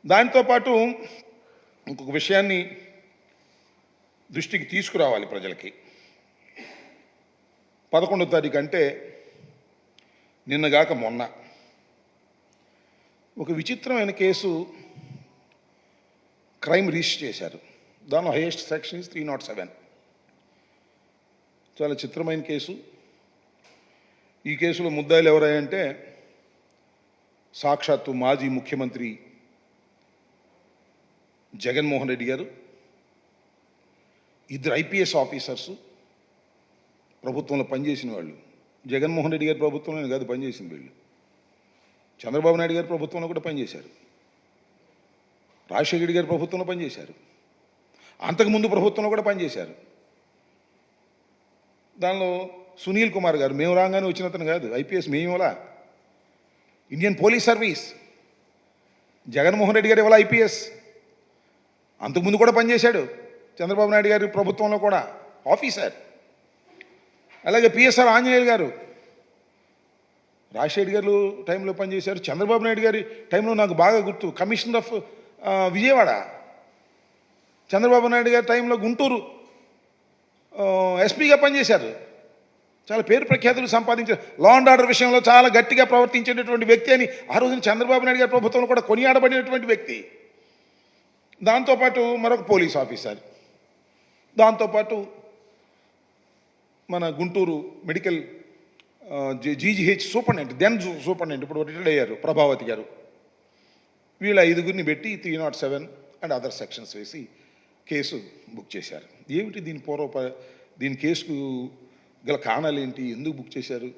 దాంతో పాటు ఇంకొక విషయాన్ని దృష్టికి తీసుకురావాలి ప్రజలకి. 11వ తారీఖు అంటే నిన్నగాక మొన్న ఒక విచిత్రమైన కేసు క్రైమ్ రిజిస్టర్ చేశారు. దానిలో హైయెస్ట్ సెక్షన్ ఇస్ 307. చాలా చిత్రమైన కేసు. ఈ కేసులో ముద్దాయిలు ఎవరంటే సాక్షాత్తు మాజీ ముఖ్యమంత్రి జగన్మోహన్ రెడ్డి గారు, 2 IPS ఆఫీసర్సు, ప్రభుత్వంలో పనిచేసిన వాళ్ళు. జగన్మోహన్ రెడ్డి గారి ప్రభుత్వంలో కాదు పనిచేసిన వీళ్ళు, చంద్రబాబు నాయుడు గారి ప్రభుత్వంలో కూడా పనిచేశారు, రాజశేఖర రెడ్డి గారి ప్రభుత్వంలో పనిచేశారు, అంతకుముందు ప్రభుత్వంలో కూడా పనిచేశారు. దానిలో సునీల్ కుమార్ గారు మేము రాగానే వచ్చిన అతను కాదు, IPS మేమేలా, Indian police service. Jaganmohan Reddy garu ఇవాళ IPS, అంతకుముందు కూడా పనిచేశాడు చంద్రబాబు నాయుడు గారి ప్రభుత్వంలో కూడా ఆఫీసర్. అలాగే PSR ఆంజనేయులు గారు రాజశేఖర్ గారు టైంలో పనిచేశారు. చంద్రబాబు నాయుడు గారి టైంలో నాకు బాగా గుర్తు, కమిషనర్ ఆఫ్ విజయవాడ. చంద్రబాబు నాయుడు గారి టైంలో గుంటూరు SPగా పనిచేశారు. చాలా పేరు ప్రఖ్యాతులు సంపాదించారు. లా అండ్ ఆర్డర్ విషయంలో చాలా గట్టిగా ప్రవర్తించేటటువంటి వ్యక్తి అని ఆ రోజున చంద్రబాబు నాయుడు గారి ప్రభుత్వంలో కూడా కొనియాడబడినటువంటి వ్యక్తి. దాంతోపాటు మరొక పోలీస్ ఆఫీసర్, దాంతోపాటు మన Guntur medical GGH superintendent, then superintendent, ఇప్పుడు రిటైర్డ్ అయ్యారు, ప్రభావతి గారు. వీళ్ళ 5గురిని పెట్టి 307 అండ్ అదర్ సెక్షన్స్ వేసి కేసు బుక్ చేశారు. ఏమిటి దీని కేసుకు గల కారణాలు ఏంటి, ఎందుకు బుక్ చేశారు?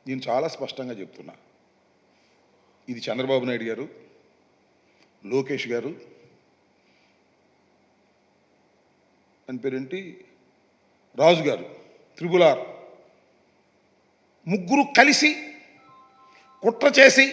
నేను చాలా స్పష్టంగా చెప్తున్నా. ఇది చంద్రబాబు నాయుడు గారు, లోకేష్ గారు అని పేరేంటి, రాజు గారు, త్రిబుల్-R ముగ్గురు కలిసి కుట్ర చేసి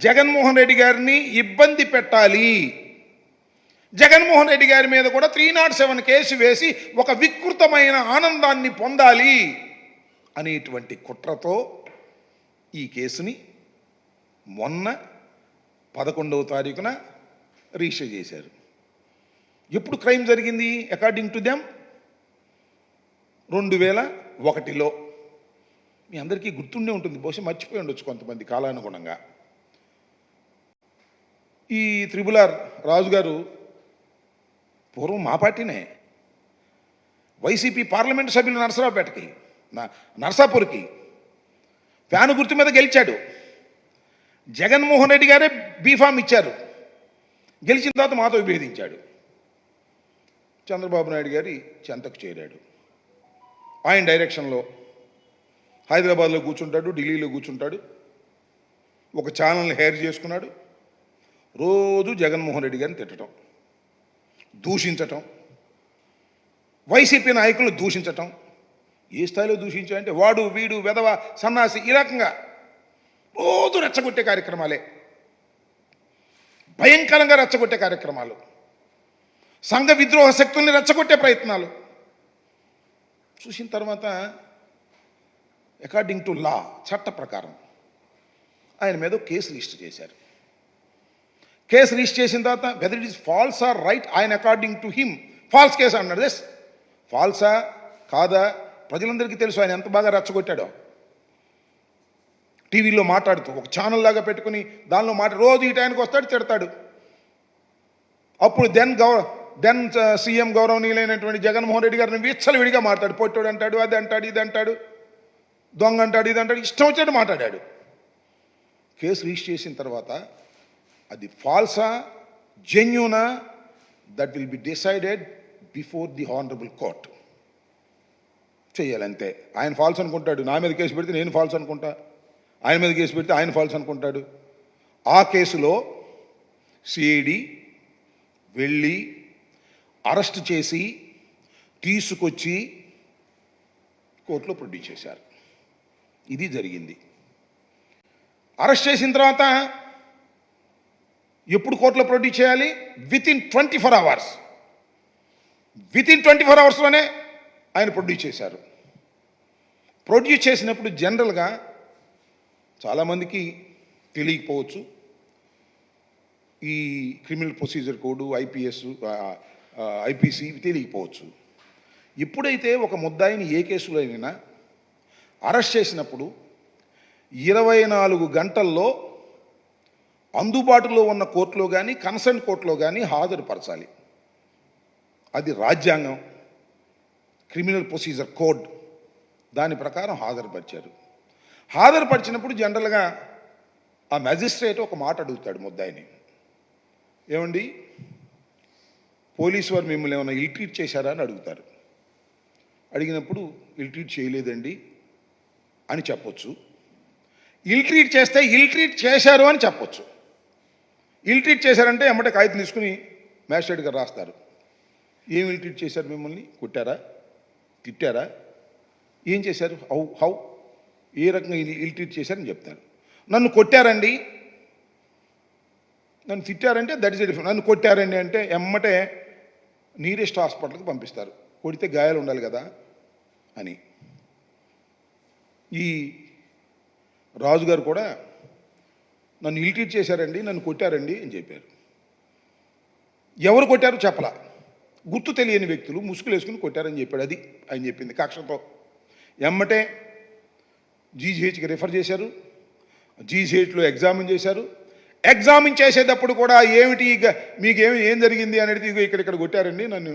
జగన్మోహన్ రెడ్డి గారిని ఇబ్బంది పెట్టాలి, జగన్మోహన్ రెడ్డి గారి మీద కూడా 307 కేసు వేసి ఒక వికృతమైన ఆనందాన్ని పొందాలి అనేటువంటి కుట్రతో ఈ కేసుని మొన్న 11వ తారీఖున రిజిస్టర్ చేశారు. ఎప్పుడు క్రైమ్ జరిగింది? అకార్డింగ్ టు దెమ్ 2001లో. మీ అందరికీ గుర్తుండే ఉంటుంది, బహుశా మర్చిపోయి ఉండొచ్చు కొంతమంది కాలానుగుణంగా. ఈ త్రిబుల్-R రాజు గారు పూర్వం మా పార్టీనే, వైసీపీ పార్లమెంటు సభ్యులు నరసరావుపేటకి, నరసాపూర్కి ఫ్యాను గుర్తు మీద గెలిచాడు. జగన్మోహన్ రెడ్డి గారే బీఫామ్ ఇచ్చారు. గెలిచిన తర్వాత మాతో విభేదించాడు. చంద్రబాబు నాయుడు గారి చెంతకు చేరాడు. ఆయన డైరెక్షన్లో హైదరాబాద్లో కూర్చుంటాడు, ఢిల్లీలో కూర్చుంటాడు, ఒక ఛానల్ని హైర్ చేసుకున్నాడు. రోజు జగన్మోహన్ రెడ్డి గారిని తిట్టడం, దూషించటం, వైసీపీ నాయకులను దూషించటం. ఏ స్థాయిలో దూషించాడంటే వాడు వీడు వెధవ సన్నాసి, ఈ రకంగా రోజు రెచ్చగొట్టే కార్యక్రమాలే, భయంకరంగా రెచ్చగొట్టే కార్యక్రమాలు, సంఘ విద్రోహ శక్తుల్ని రెచ్చగొట్టే ప్రయత్నాలు చూసిన తర్వాత అకార్డింగ్ టు లా, చట్ట ప్రకారం ఆయన మీద కేసు రిజిస్టర్ చేశారు. కేసు రిజిస్టర్ చేసిన తర్వాత whether it is false or right, ఆయన according to him false case అన్నాడు. ఎస్, ఫాల్సా కాదా ప్రజలందరికీ తెలుసు. ఆయన ఎంత బాగా రెచ్చగొట్టాడో. టీవీలో మాట్లాడుతూ ఒక ఛానల్ లాగా పెట్టుకుని దానిలో రోజు ఈ టైంకి వస్తాడు, తిడతాడు. అప్పుడు దెన్ సీఎం గౌరవనీయులైనటువంటి జగన్మోహన్ రెడ్డి గారిని విచ్చలవిడిగా మాట్లాడు. పొట్టోడు అంటాడు, అది అంటాడు, ఇది అంటాడు, దొంగ అంటాడు, ఇది అంటాడు, ఇష్టం వచ్చినట్టు మాట్లాడాడు. కేసు రిజిస్టర్ చేసిన తర్వాత అది ఫాల్సా జెన్యూనా, that will be decided before the honourable court. చెయ్యాలంతే. ఆయన ఫాల్స్ అనుకుంటాడు, నా మీద కేసు పెడితే నేను ఫాల్స్ అనుకుంటా, ఆయన మీద కేసు పెడితే ఆయన ఫాల్స్ అనుకుంటాడు. ఆ కేసులో సిఐడి వెళ్ళి అరెస్ట్ చేసి తీసుకొచ్చి కోర్టులో ప్రొడ్యూస్ చేశారు. ఇది జరిగింది. అరెస్ట్ చేసిన తర్వాత ఎప్పుడు కోర్టులో ప్రొడ్యూస్ చేయాలి? Within 24 hours. వితిన్ 24 అవర్స్లోనే ఆయన ప్రొడ్యూస్ చేశారు. ప్రొడ్యూస్ చేసినప్పుడు జనరల్గా చాలామందికి తెలియకపోవచ్చు, ఈ criminal procedure code, IPS, IPC తెలియకపోవచ్చు. ఎప్పుడైతే ఒక ముద్దాయిని ఏ కేసులో అయినా అరెస్ట్ చేసినప్పుడు 24 గంటల్లో అందుబాటులో ఉన్న కోర్టులో కానీ కన్సర్న్ కోర్టులో కానీ హాజరుపరచాలి. అది రాజ్యాంగం, క్రిమినల్ ప్రొసీజర్ కోడ్ దాని ప్రకారం హాజరుపరిచారు. హాజరుపరిచినప్పుడు జనరల్గా ఆ మ్యాజిస్ట్రేట్ ఒక మాట అడుగుతాడు ముద్దాయిని, ఏమండి పోలీసు వారు మిమ్మల్ని ఏమైనా ఇల్ ట్రీట్ చేశారా అని అడుగుతారు. అడిగినప్పుడు ఇల్ ట్రీట్ చేయలేదండి అని చెప్పొచ్చు. ఇల్ ట్రీట్ చేస్తే ఇల్ ట్రీట్ చేశారు అని చెప్పొచ్చు. ఇల్ ట్రీట్ చేశారంటే ఎమ్మటే కాగితం తీసుకుని మ్యాజిస్ట్రేట్ గారు రాస్తారు. ఏం ఇల్ ట్రీట్ చేశారు, మిమ్మల్ని కొట్టారా, తిట్టారా, ఏం చేశారు, హౌ ఏ రకంగా ఇల్ ట్రీట్ చేశారని చెప్తారు. నన్ను కొట్టారండి, నన్ను తిట్టారంటే దట్ ఇస్ డిఫరెంట్. నన్ను కొట్టారండి అంటే ఎమ్మటే నీరెస్ట్ హాస్పిటల్కి పంపిస్తారు. కొడితే గాయాలు ఉండాలి కదా అని. ఈ రాజుగారు కూడా నన్ను ఇల్ ట్రీట్ చేశారండి, నన్ను కొట్టారండి అని చెప్పారు. ఎవరు కొట్టారు చెప్పలా, గుర్తు తెలియని వ్యక్తులు ముసుగులు వేసుకుని కొట్టారని చెప్పాడు. అది ఆయన చెప్పింది కక్షతో. ఎమ్మటే జీజీహెచ్కి రిఫర్ చేశారు. జీజీహెచ్లో ఎగ్జామిన్ చేశారు. ఎగ్జామిన్ చేసేటప్పుడు కూడా ఏమిటి మీకు ఏం జరిగింది అనేది ఇక్కడ కొట్టారండి, నన్ను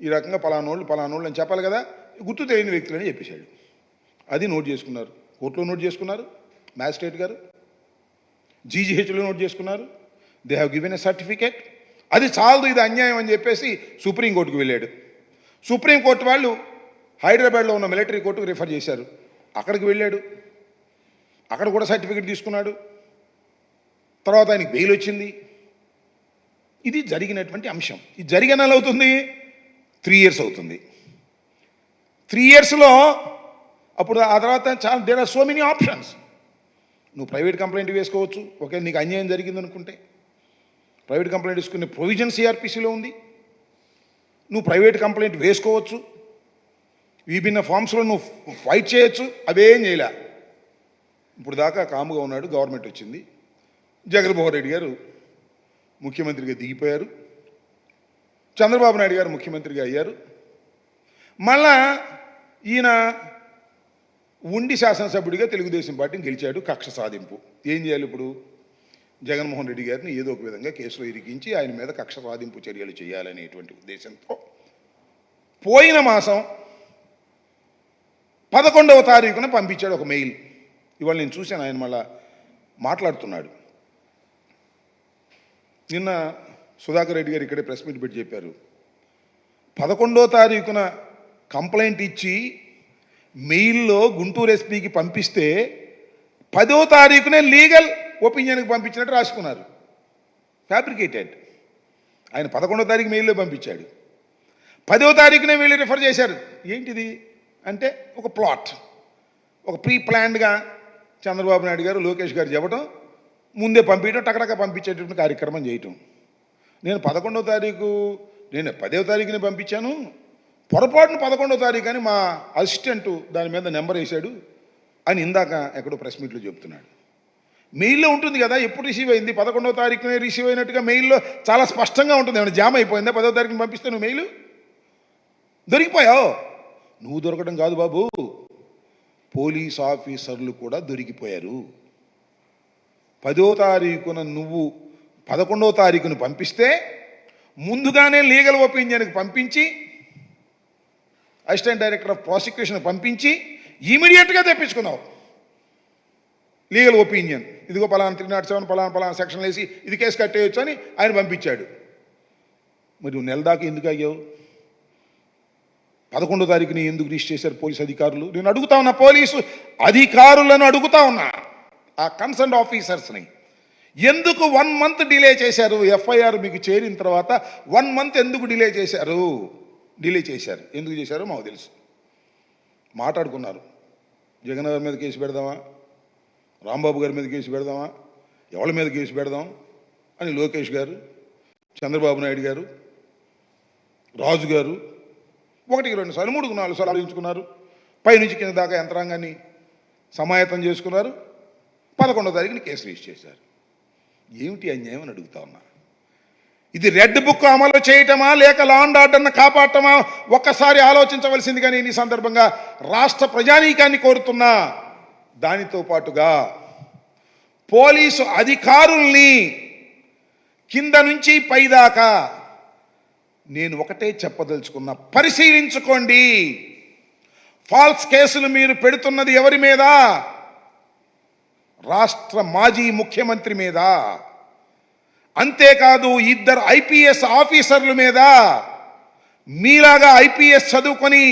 ఈ రకంగా పలానోళ్ళు అని చెప్పాలి కదా, గుర్తు తెలియని వ్యక్తులని చెప్పేశాడు. అది నోట్ చేసుకున్నారు, కోర్టులో నోట్ చేసుకున్నారు, మ్యాజిస్ట్రేట్ గారు జీజీహెచ్లో నోట్ చేసుకున్నారు. They have given a certificate. అది చాలదు, ఇది అన్యాయం అని చెప్పేసి సుప్రీంకోర్టుకు వెళ్ళాడు. సుప్రీంకోర్టు వాళ్ళు హైదరాబాద్లో ఉన్న మిలిటరీ కోర్టుకు రిఫర్ చేశారు. అక్కడికి వెళ్ళాడు, అక్కడ కూడా సర్టిఫికేట్ తీసుకున్నాడు. తర్వాత ఆయనకి బెయిల్ వచ్చింది. ఇది జరిగినటువంటి అంశం. ఇది జరిగిన నెల అవుతుంది, 3 years అవుతుంది. 3 yearsలో అప్పుడు ఆ తర్వాత చాలా there are so many options. నువ్వు ప్రైవేట్ కంప్లైంట్ వేసుకోవచ్చు, ఓకే, నీకు అన్యాయం జరిగింది అనుకుంటే ప్రైవేట్ కంప్లైంట్ వేసుకునే ప్రొవిజన్ సిఆర్పిసిలో ఉంది. నువ్వు ప్రైవేట్ కంప్లైంట్ వేసుకోవచ్చు, విభిన్న ఫామ్స్లో నువ్వు ఫైట్ చేయొచ్చు. అవేం చేయలే. ఇప్పుడు దాకా కాముగా ఉన్నాడు. గవర్నమెంట్ వచ్చింది, జగన్మోహన్ రెడ్డి గారు ముఖ్యమంత్రిగా దిగిపోయారు, చంద్రబాబు నాయుడు గారు ముఖ్యమంత్రిగా అయ్యారు. మళ్ళా ఈయన ఉండి శాసనసభ్యుడిగా తెలుగుదేశం పార్టీని గెలిచాడు. కక్ష సాధింపు. ఏం చేయాలి ఇప్పుడు? జగన్మోహన్ రెడ్డి గారిని ఏదో ఒక విధంగా కేసులో ఇరికించి ఆయన మీద కక్ష సాధింపు చర్యలు చేయాలనేటువంటి ఉద్దేశంతో పోయిన మాసం 11వ తారీఖున పంపించాడు ఒక మెయిల్. ఇవాళ నేను చూశాను, ఆయన మళ్ళా మాట్లాడుతున్నాడు. నిన్న సుధాకర్ రెడ్డి గారు ఇక్కడే ప్రెస్ మీట్ పెట్టి చెప్పారు, 11వ తారీఖున కంప్లైంట్ ఇచ్చి మెయిల్లో గుంటూరు ఎస్పీకి పంపిస్తే 10వ తారీఖునే లీగల్ ఒపీనియన్కి పంపించినట్టు రాసుకున్నారు. ఫ్యాబ్రికేటెడ్. ఆయన 11వ తారీఖు మెయిల్లో పంపించాడు, 10వ తారీఖునే వీళ్ళు రిఫర్ చేశారు. ఏంటిది అంటే ఒక ప్లాట్, ఒక ప్రీ ప్లాన్డ్గా చంద్రబాబు నాయుడు గారు లోకేష్ గారు చెప్పడం, ముందే పంపించడం, టకటక పంపించేటటువంటి కార్యక్రమం చేయటం. నేను 11వ తారీఖు, నేను 10వ తారీఖుని పంపించాను, పొరపాటున 11వ తారీఖు అని మా అసిస్టెంటు దాని మీద నెంబర్ వేశాడు అని ఇందాక ఎక్కడో ప్రెస్ మీట్లో చెప్తున్నాడు. మెయిల్లో ఉంటుంది కదా ఎప్పుడు రిసీవ్ అయింది, 11వ తారీఖునే రిసీవ్ అయినట్టుగా మెయిల్లో చాలా స్పష్టంగా ఉంటుంది. ఏమైనా జామ్ అయిపోయిందా? 10వ తారీఖుని పంపిస్తే నువ్వు మెయిల్ దొరికిపోయావు. నువ్వు దొరకడం కాదు బాబు, పోలీస్ ఆఫీసర్లు కూడా దొరికిపోయారు. 10వ తారీఖున నువ్వు 11వ తారీఖును పంపిస్తే ముందుగానే లీగల్ ఒపీనియన్కి పంపించి అసిస్టెంట్ డైరెక్టర్ ఆఫ్ ప్రాసిక్యూషన్ పంపించి ఇమీడియట్గా తెప్పించుకున్నావు లీగల్ ఒపీనియన్. ఇదిగో పలానా 307 పలానా సెక్షన్ వేసి ఇది కేసు కట్టేయచ్చు అని ఆయన పంపించాడు. మరి నువ్వు నెల దాకా ఎందుకు అయ్యావు? 11వ తారీఖుని ఎందుకు రిజిస్టర్ చేశారు పోలీసు అధికారులు? నేను అడుగుతా ఉన్నా, పోలీసు అధికారులను అడుగుతా ఉన్నా, ఆ కన్సర్న్ ఆఫీసర్స్ని ఎందుకు 1 month డిలే చేశారు? ఎఫ్ఐఆర్ మీకు చేరిన తర్వాత 1 month ఎందుకు డిలే చేశారు? ఎందుకు చేశారో మాకు తెలుసు. మాట్లాడుకున్నారు, జగన్ గారి మీద కేసు పెడదామా, రాంబాబు గారి మీద కేసు పెడదామా, ఎవరి మీద కేసు పెడదాం అని లోకేష్ గారు, చంద్రబాబు నాయుడు గారు, రాజు గారు 1, 2 సార్లు 3, 4 సార్లు ఆలోచించుకున్నారు. పైనుంచి కింద దాకా యంత్రాంగాన్ని సమాయత్తం చేసుకున్నారు. 11వ తారీఖుని కేసు రిజిస్టర్ చేశారు. ఏమిటి అన్యాయం అని అడుగుతా ఉన్నా. ఇది రెడ్ బుక్ అమలు చేయటమా లేక లా అండ్ ఆర్డర్ను కాపాడటమా ఒక్కసారి ఆలోచించవలసిందిగా నేను ఈ సందర్భంగా రాష్ట్ర ప్రజానీకాన్ని కోరుతున్నా. దానితో పాటుగా పోలీసు అధికారుల్ని కింద నుంచి పైదాకా నేను ఒకటే చెప్పదలుచుకున్నా, పరిశీలించుకోండి. ఫాల్స్ కేసులు మీరు పెడుతున్నది ఎవరి మీద? రాష్ట్ర మాజీ ముఖ్యమంత్రి మీద. అంతేకాదు ఇద్దరు ఐపీఎస్ ఆఫీసర్ల మీద, మీలాగా ఐపీఎస్ చదువుకొని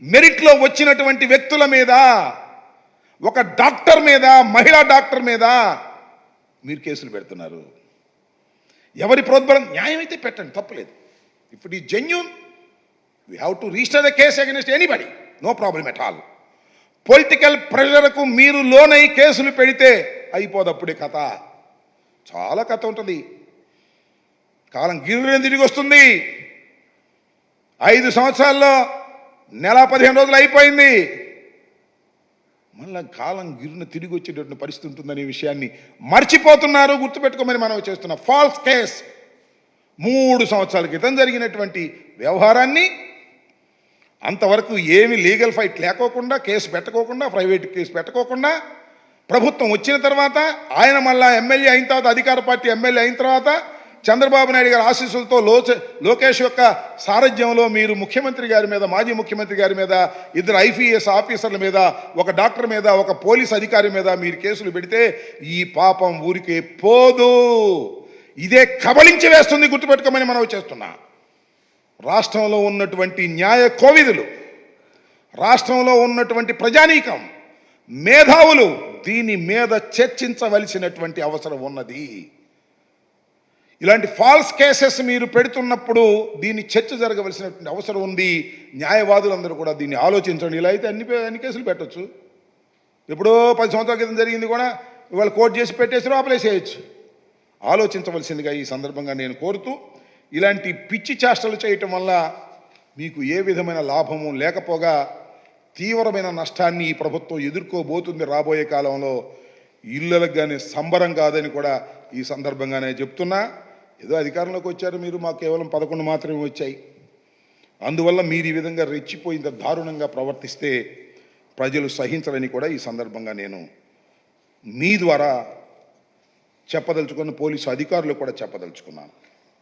మెరిట్లో వచ్చినటువంటి వ్యక్తుల మీద, ఒక డాక్టర్ మీద, మహిళా డాక్టర్ మీద మీరు కేసులు పెడుతున్నారు. ఎవరి ప్రోద్బలం? న్యాయం అయితే పెట్టండి, తప్పులేదు. If it is genuine we have to register the case against anybody, no problem at all. Political ప్రెషర్కు మీరు లోనై కేసులు పెడితే అయిపోదప్పుడే కథ. చాలా కథ ఉంటుంది. కాలం గిర్రె తిరిగి వస్తుంది. 5 సంవత్సరాల్లో నెల 15 రోజులు అయిపోయింది. మళ్ళా కాలం గిర్రె తిరిగి వచ్చేటటువంటి పరిస్థితి ఉంటుందనే విషయాన్ని మర్చిపోతున్నారు. గుర్తుపెట్టుకోమని మనం చేస్తున్న ఫాల్స్ కేస్ 3 సంవత్సరాల క్రితం జరిగినటువంటి వ్యవహారాన్ని అంతవరకు ఏమి లీగల్ ఫైట్ లేకోకుండా, కేసు పెట్టుకోకుండా, ప్రైవేట్ కేసు పెట్టుకోకుండా, ప్రభుత్వం వచ్చిన తర్వాత ఆయన మళ్ళా ఎమ్మెల్యే అయిన తర్వాత, అధికార పార్టీ ఎమ్మెల్యే అయిన తర్వాత చంద్రబాబు నాయుడు గారి ఆశీస్సులతో లోకేష్ యొక్క సారథ్యంలో మీరు ముఖ్యమంత్రి గారి మీద, మాజీ ముఖ్యమంత్రి గారి మీద, ఇద్దరు ఐపీఎస్ ఆఫీసర్ల మీద, ఒక డాక్టర్ మీద, ఒక పోలీస్ అధికారి మీద మీరు కేసులు పెడితే ఈ పాపం ఊరికే పోదు. ఇదే కబలించి వేస్తుంది. గుర్తుపెట్టుకోమని మనం చేస్తున్నా. రాష్ట్రంలో ఉన్నటువంటి న్యాయ కోవిదులు, రాష్ట్రంలో ఉన్నటువంటి ప్రజానీకం, మేధావులు దీని మీద చర్చించవలసినటువంటి అవసరం ఉన్నది. ఇలాంటి ఫాల్స్ కేసెస్ మీరు పెడుతున్నప్పుడు దీన్ని చర్చ జరగవలసినటువంటి అవసరం ఉంది. న్యాయవాదులందరూ కూడా దీన్ని ఆలోచించండి. ఇలా అయితే అన్ని కేసులు పెట్టచ్చు. ఎప్పుడో 10 సంవత్సరాల క్రితం జరిగింది కూడా ఇవాళ కోర్టు చేసి పెట్టేసి లోపలేసేయచ్చు. ఆలోచించవలసిందిగా ఈ సందర్భంగా నేను కోరుతూ, ఇలాంటి పిచ్చి చేష్టలు చేయటం వల్ల మీకు ఏ విధమైన లాభము లేకపోగా తీవ్రమైన నష్టాన్ని ఈ ప్రభుత్వం ఎదుర్కోబోతుంది రాబోయే కాలంలో. ఇళ్ళలకు కానీ సంబరం కాదని కూడా ఈ సందర్భంగానే చెప్తున్నా. ఏదో అధికారంలోకి వచ్చారు మీరు, మాకు కేవలం 11 మాత్రమే వచ్చాయి. అందువల్ల మీరు ఈ విధంగా రెచ్చిపోయింత దారుణంగా ప్రవర్తిస్తే ప్రజలు సహించరని కూడా ఈ సందర్భంగా నేను మీ ద్వారా చెప్పదలుచుకున్న, పోలీసు అధికారులు కూడా చెప్పదలుచుకున్నాను.